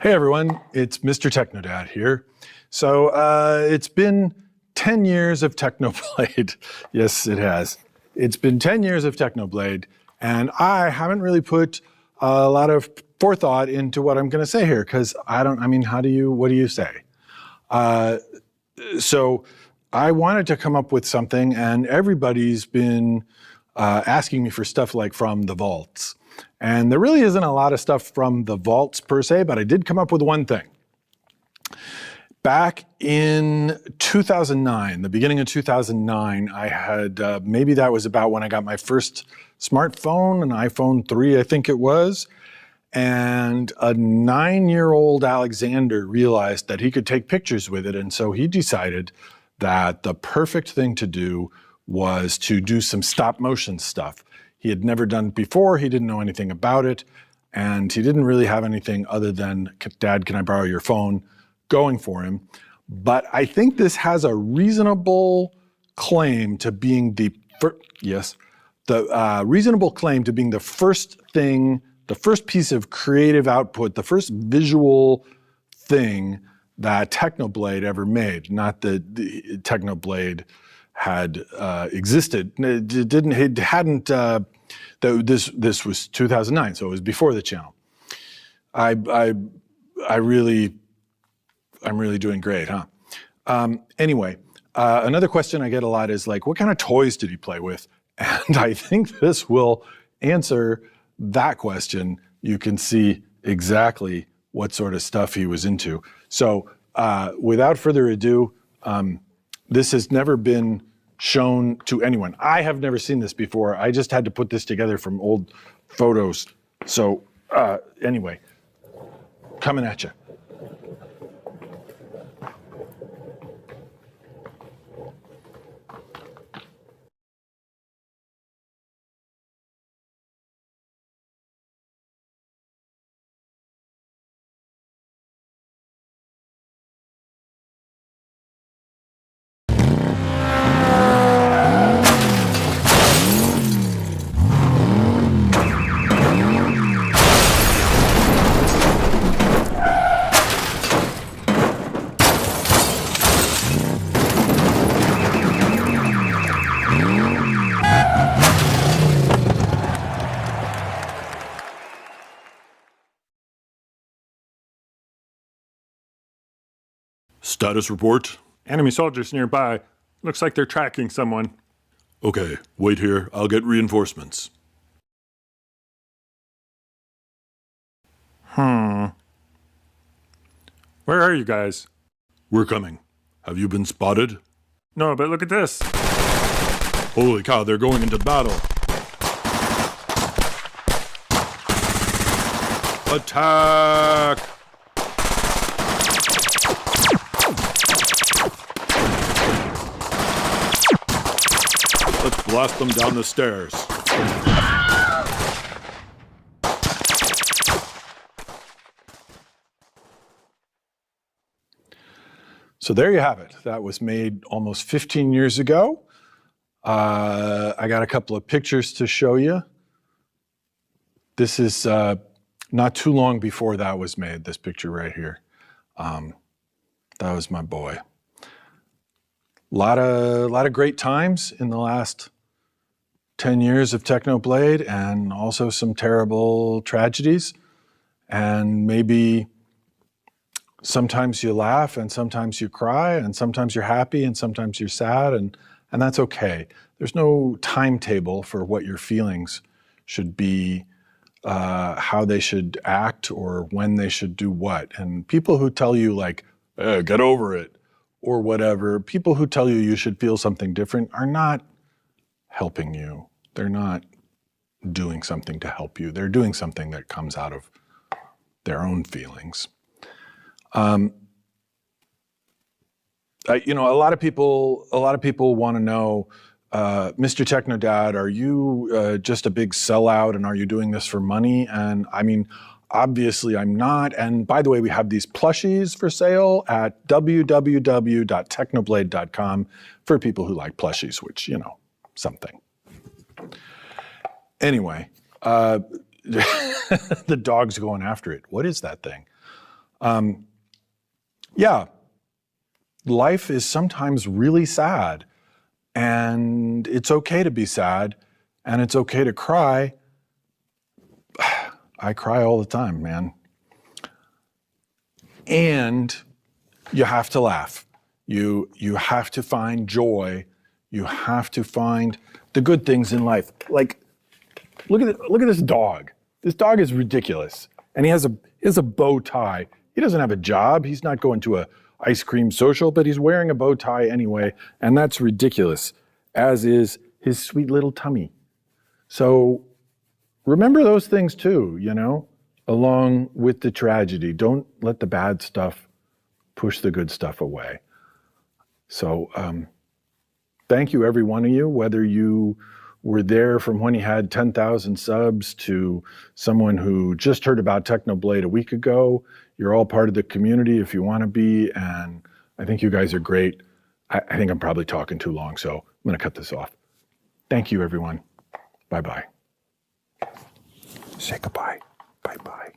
Hey everyone, it's Mr. Technodad here. So it's been 10 years of Technoblade. Yes, it has. It's been 10 years of Technoblade, and I haven't really put a lot of forethought into what I'm going to say here, because what do you say? So I wanted to come up with something, and everybody's been asking me for stuff like from the vaults. And there really isn't a lot of stuff from the vaults per se, but I did come up with one thing. Back in 2009, the beginning of 2009, I had, maybe that was about when I got my first smartphone, an iPhone 3, I think it was. And a 9-year-old Alexander realized that he could take pictures with it. And so he decided that the perfect thing to do was to do some stop motion stuff. He had never done it before, he didn't know anything about it, and he didn't really have anything other than, Dad, can I borrow your phone, going for him. But I think this has a reasonable claim to being reasonable claim to being the first thing, the first piece of creative output, the first visual thing that Technoblade ever made. Not that Technoblade had existed. This was 2009, so it was before the channel. I'm really doing great, huh? Anyway, another question I get a lot is like, what kind of toys did he play with? And I think this will answer that question. You can see exactly what sort of stuff he was into. So without further ado, this has never been shown to anyone. I have never seen this before. I just had to put this together from old photos. So anyway, coming at you. Status report. Enemy soldiers nearby. Looks like they're tracking someone. Okay, wait here. I'll get reinforcements. Where are you guys? We're coming. Have you been spotted? No, but look at this. Holy cow, they're going into battle. Attack! Let's blast them down the stairs. So there you have it. That was made almost 15 years ago. I got a couple of pictures to show you. This is not too long before that was made, this picture right here. That was my boy. A lot of great times in the last 10 years of Technoblade, and also some terrible tragedies. And maybe sometimes you laugh, and sometimes you cry, and sometimes you're happy, and sometimes you're sad, and that's okay. There's no timetable for what your feelings should be, how they should act, or when they should do what. And people who tell you like, get over it, or whatever, people who tell you should feel something different are not helping you. They're not doing something to help you. They're doing something that comes out of their own feelings. A lot of people want to know, Mr. Technodad, are you just a big sellout, and are you doing this for money? And I mean, obviously I'm not. And by the way, we have these plushies for sale at www.technoblade.com for people who like plushies, which, you know, something. Anyway, the dog's going after it. What is that thing? Yeah, life is sometimes really sad, and it's okay to be sad, and it's okay to cry. I cry all the time, man. And you have to laugh. You have to find joy. You have to find the good things in life. Like, look at this dog. This dog is ridiculous, and he has a bow tie. He doesn't have a job. He's not going to a ice cream social, but he's wearing a bow tie anyway, and that's ridiculous, as is his sweet little tummy. So remember those things too, along with the tragedy. Don't let the bad stuff push the good stuff away. So thank you, every one of you, whether you were there from when he had 10,000 subs to someone who just heard about Technoblade a week ago. You're all part of the community if you want to be, and I think you guys are great. I think I'm probably talking too long, so I'm going to cut this off. Thank you, everyone. Bye-bye. Say goodbye. Bye-bye.